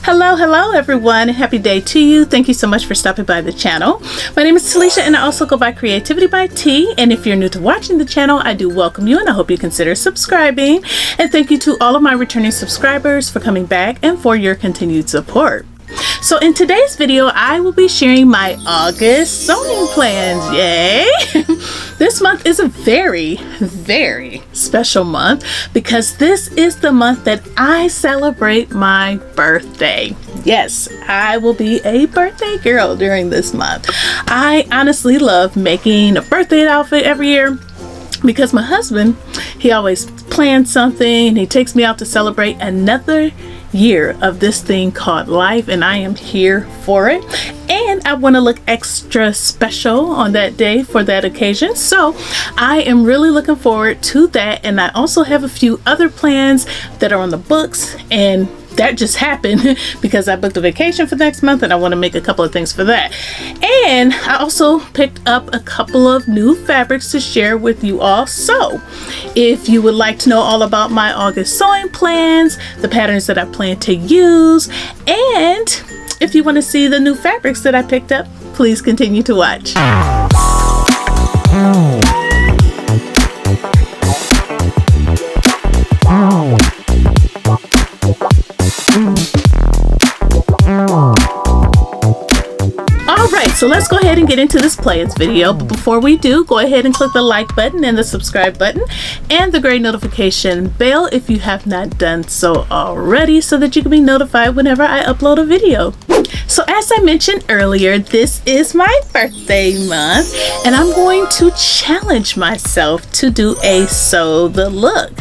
Hello everyone. Happy day to you. Thank you so much for stopping by the channel. My name is Talisha and I also go by CreativiTeeByT, and if you're new to watching the channel, I do welcome you and I hope you consider subscribing. And thank you to all of my returning subscribers for coming back and for your continued support. So in today's video, I will be sharing my August sewing plans. Yay! This month is a very special month because this is the month that I celebrate my birthday. Yes, I will be a birthday girl during this month. I honestly love making a birthday outfit every year because my husband, he always plans something and he takes me out to celebrate another year of this thing called life, and I am here for it, and I want to look extra special on that day for that occasion. So I am really looking forward to that, and I also have a few other plans that are on the books, and that just happened because I booked a vacation for next month and I want to make a couple of things for that. And I also picked up a couple of new fabrics to share with you all. So if you would like to know all about my August sewing plans, the patterns that I plan to use, and if you want to see the new fabrics that I picked up, please continue to watch. So let's go ahead and get into this plans video, but before we do, go ahead and click the like button and the subscribe button and the great notification bell if you have not done so already, so that you can be notified whenever I upload a video. So as I mentioned earlier, this is my birthday month and I'm going to challenge myself to do a sew the look.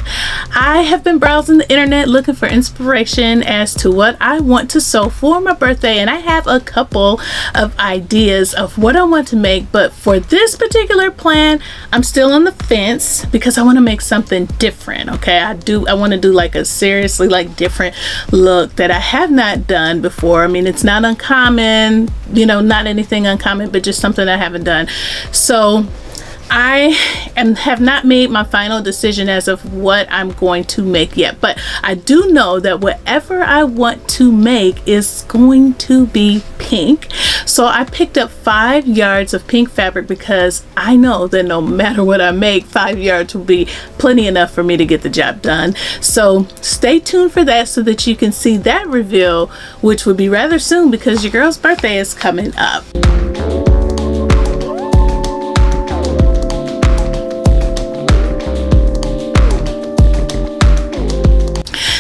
I have been browsing the internet looking for inspiration as to what I want to sew for my birthday, and I have a couple of ideas of what I want to make, but for this particular plan I'm still on the fence because I want to make something different. Okay, I want to do like a seriously like different look that I have not done before. I mean, it's not uncommon, you know, not anything uncommon, but just something I haven't done. So I have not made my final decision as of what I'm going to make yet, but I do know that whatever I want to make is going to be pink. So I picked up 5 yards of pink fabric because I know that no matter what I make, 5 yards will be plenty enough for me to get the job done. So stay tuned for that so that you can see that reveal, which will be rather soon because your girl's birthday is coming up.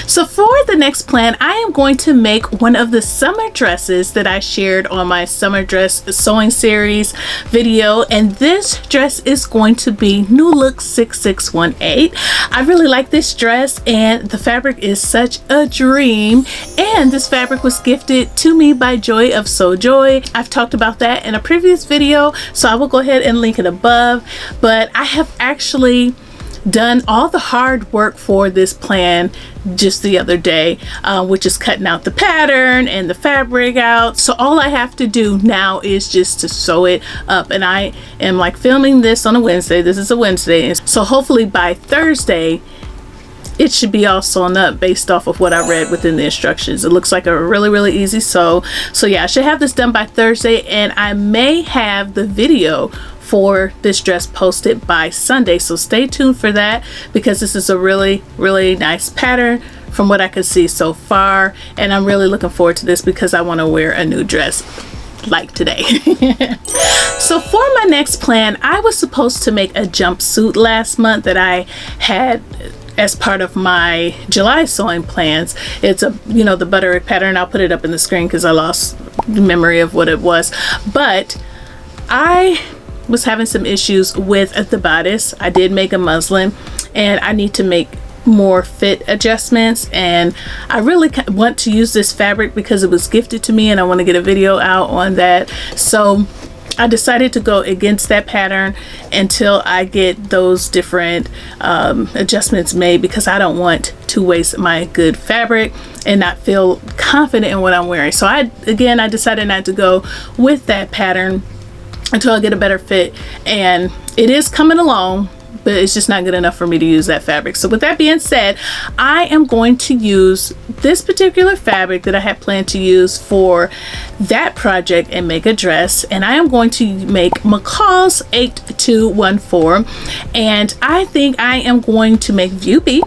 So for the next plan, I am going to make one of the summer dresses that I shared on my summer dress sewing series video, and this dress is going to be New Look 6618. I really like this dress and the fabric is such a dream, and this fabric was gifted to me by Joy of Sew Joy. I've talked about that in a previous video, so I will go ahead and link it above, but I have actually done all the hard work for this plan just the other day, which is cutting out the pattern and the fabric out. So all I have to do now is just to sew it up, and I am like filming this on a Wednesday. This is a Wednesday, so hopefully by Thursday it should be all sewn up based off of what I read within the instructions. It looks like a really easy sew. So yeah, I should have this done by Thursday, and I may have the video for this dress posted by Sunday, so stay tuned for that because this is a really nice pattern from what I can see so far, and I'm really looking forward to this because I want to wear a new dress like today. So for my next plan, I was supposed to make a jumpsuit last month that I had as part of my July sewing plans. It's a, you know, the butterick pattern. I'll put it up in the screen because I lost memory of what it was, but I was having some issues with the bodice. I did make a muslin and I need to make more fit adjustments, and I really want to use this fabric because it was gifted to me and I want to get a video out on that. So I decided to go against that pattern until I get those different adjustments made because I don't want to waste my good fabric and not feel confident in what I'm wearing. So I decided not to go with that pattern until I get a better fit, and it is coming along. but it's just not good enough for me to use that fabric. So with that being said, I am going to use this particular fabric that I had planned to use for that project and make a dress, and I am going to make McCall's 8214, and I think I am going to make View B.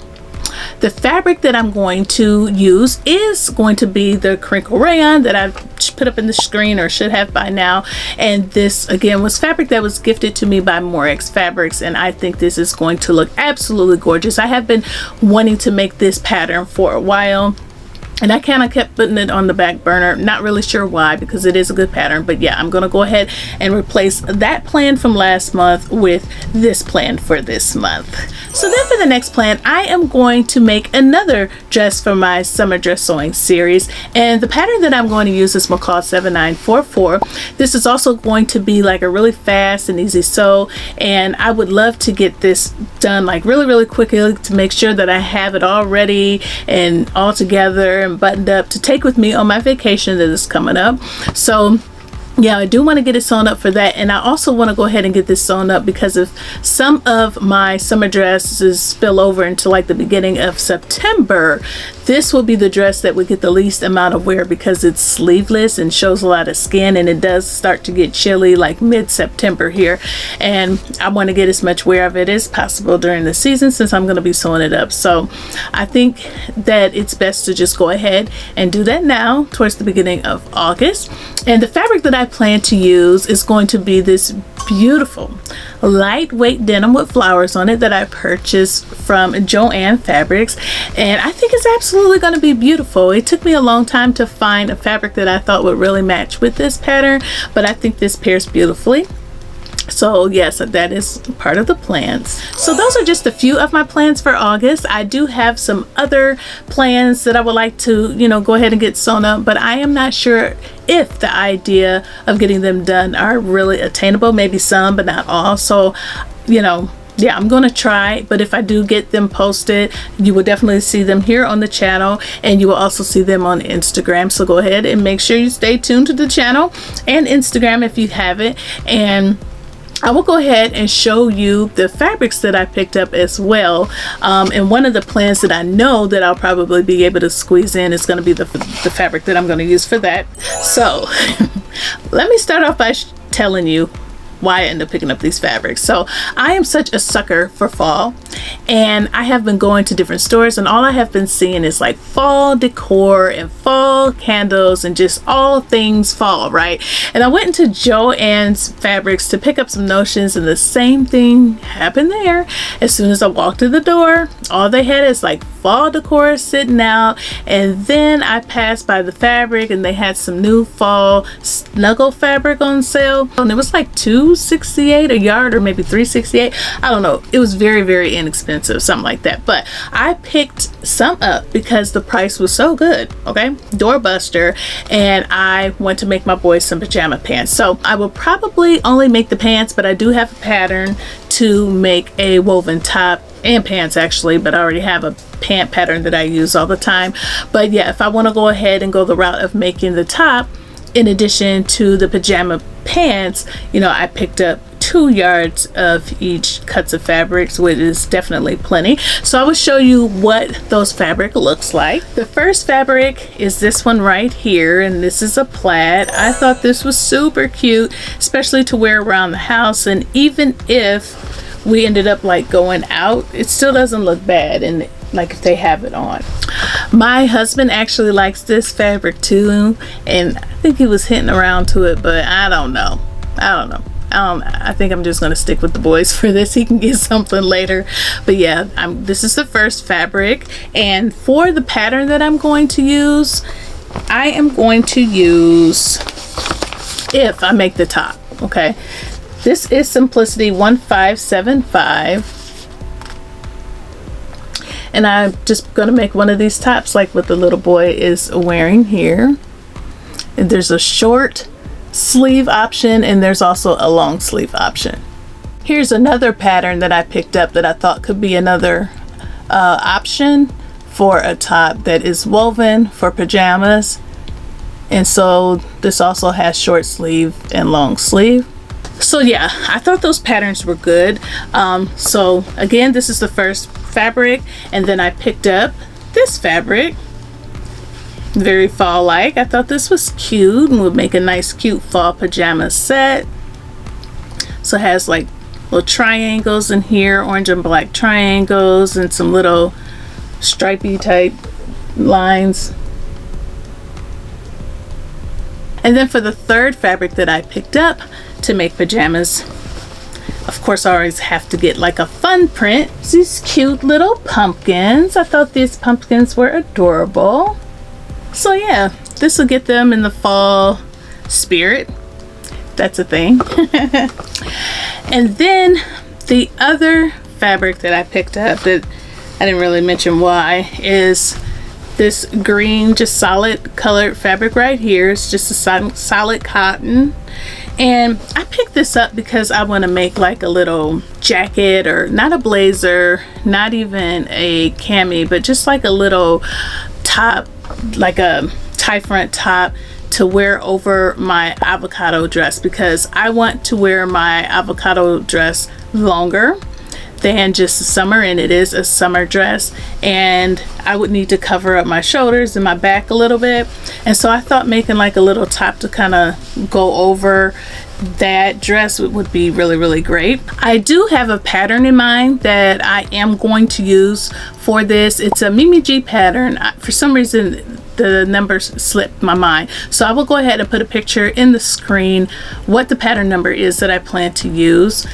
The fabric that I'm going to use is going to be the crinkle rayon that I've put up in the screen, or should have by now. And this again was fabric that was gifted to me by Morex Fabrics, and I think this is going to look absolutely gorgeous. I have been wanting to make this pattern for a while, and I kind of kept putting it on the back burner. Not really sure why, because it is a good pattern. But yeah, I'm going to go ahead and replace that plan from last month with this plan for this month. So then for the next plan, I am going to make another dress for my summer dress sewing series. And the pattern that I'm going to use is McCall 7944. This is also going to be like a really fast and easy sew. And I would love to get this done like really quickly to make sure that I have it all ready and all together and buttoned up to take with me on my vacation that is coming up. So yeah, I do want to get it sewn up for that, and I also want to go ahead and get this sewn up because if some of my summer dresses spill over into like the beginning of September, this will be the dress that would get the least amount of wear because it's sleeveless and shows a lot of skin, and it does start to get chilly like mid-September here, and I want to get as much wear of it as possible during the season since I'm going to be sewing it up. So I think that it's best to just go ahead and do that now towards the beginning of August. And the fabric that I plan to use is going to be this beautiful lightweight denim with flowers on it that I purchased from Joann Fabrics, and I think it's absolutely going to be beautiful. It took me a long time to find a fabric that I thought would really match with this pattern, but I think this pairs beautifully. So yes, that is part of the plans. So those are just a few of my plans for August. I do have some other plans that I would like to, go ahead and get sewn up, but I am not sure if the idea of getting them done are really attainable. Maybe some, but not all. So, yeah, I'm going to try, but if I do get them posted, you will definitely see them here on the channel, and you will also see them on Instagram. So go ahead and make sure you stay tuned to the channel and Instagram if you have it, and I will go ahead and show you the fabrics that I picked up as well. And one of the plans that I know that I'll probably be able to squeeze in is going to be the fabric that I'm going to use for that. So let me start off by telling you why I end up picking up these fabrics. So I am such a sucker for fall, and I have been going to different stores, and all I have been seeing is like fall decor and fall candles and just all things fall, right? And I went into Joann's Fabrics to pick up some notions, and the same thing happened there. As soon as I walked through the door, all they had is like fall decor sitting out, and then I passed by the fabric and they had some new fall snuggle fabric on sale, and it was like $268 a yard, or maybe $368. I don't know. It was very inexpensive, something like that. But I picked some up because the price was so good. Okay, doorbuster. And I want to make my boys some pajama pants. So I will probably only make the pants, but I do have a pattern to make a woven top and pants actually, but I already have a pant pattern that I use all the time. But yeah, if I want to go ahead and go the route of making the top in addition to the pajama pants, I picked up 2 yards of each cuts of fabrics, which is definitely plenty. So I will show you what those fabric looks like. The first fabric is this one right here, and this is a plaid. I thought this was super cute, especially to wear around the house, and even if we ended up like going out, it still doesn't look bad, and like if they have it on. My husband actually likes this fabric too, and I think he was hinting around to it, but I don't know. I think I'm just going to stick with the boys for this. He can get something later. But yeah, this is the first fabric, and for the pattern that I'm going to use, I am going to use, if I make the top, okay, this is Simplicity 1575. And I'm just going to make one of these tops like what the little boy is wearing here. And there's a short sleeve option, and there's also a long sleeve option. Here's another pattern that I picked up that I thought could be another option for a top that is woven for pajamas. And so this also has short sleeve and long sleeve. So yeah, I thought those patterns were good. So again, this is the first fabric, and then I picked up this fabric, very fall-like. I thought this was cute and would make a nice cute fall pajama set. So it has like little triangles in here, orange and black triangles, and some little stripy type lines. And then for the third fabric that I picked up to make pajamas, of course I always have to get like a fun print. These cute little pumpkins. I thought these pumpkins were adorable. So yeah, this will get them in the fall spirit. That's a thing. And then the other fabric that I picked up that I didn't really mention why is this green, just solid colored fabric right here. It's just a solid cotton. And I picked this up because I want to make like a little jacket, or not a blazer, not even a cami, but just like a little top, like a tie front top to wear over my avocado dress, because I want to wear my avocado dress longer than just the summer, and it is a summer dress, and I would need to cover up my shoulders and my back a little bit. And so I thought making like a little top to kind of go over that dress would be really, really great. I do have a pattern in mind that I am going to use for this. It's a Mimi G pattern. For some reason the numbers slipped my mind, so I will go ahead and put a picture in the screen what the pattern number is that I plan to use.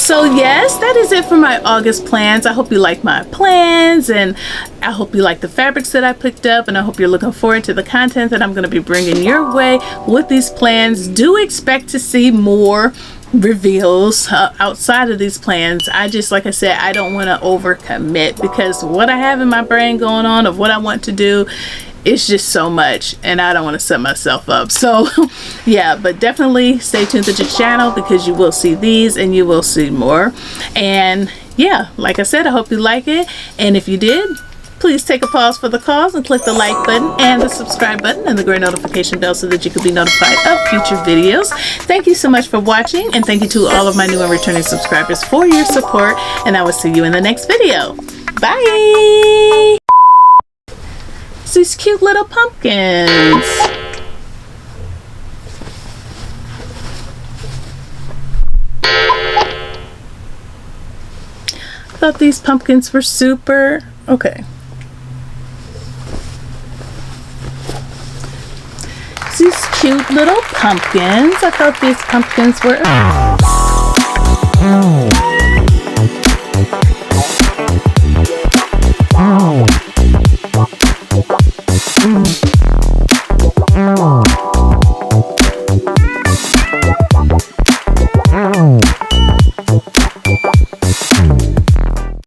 So yes, that is it for my August plans. I hope you like my plans, and I hope you like the fabrics that I picked up, and I hope you're looking forward to the content that I'm going to be bringing your way with these plans. Do expect to see more reveals outside of these plans. I just, like I said, I don't want to overcommit, because what I have in my brain going on of what I want to do, it's just so much, and I don't want to set myself up. So yeah, but definitely stay tuned to the channel, because you will see these and you will see more. And yeah, like I said, I hope you like it, and if you did, please take a pause for the cause and click the like button and the subscribe button and the gray notification bell so that you can be notified of future videos. Thank you so much for watching, and thank you to all of my new and returning subscribers for your support, and I will see you in the next video. Bye! These cute little pumpkins. I thought these pumpkins were super. Okay. These cute little pumpkins. I thought these pumpkins were. Oh.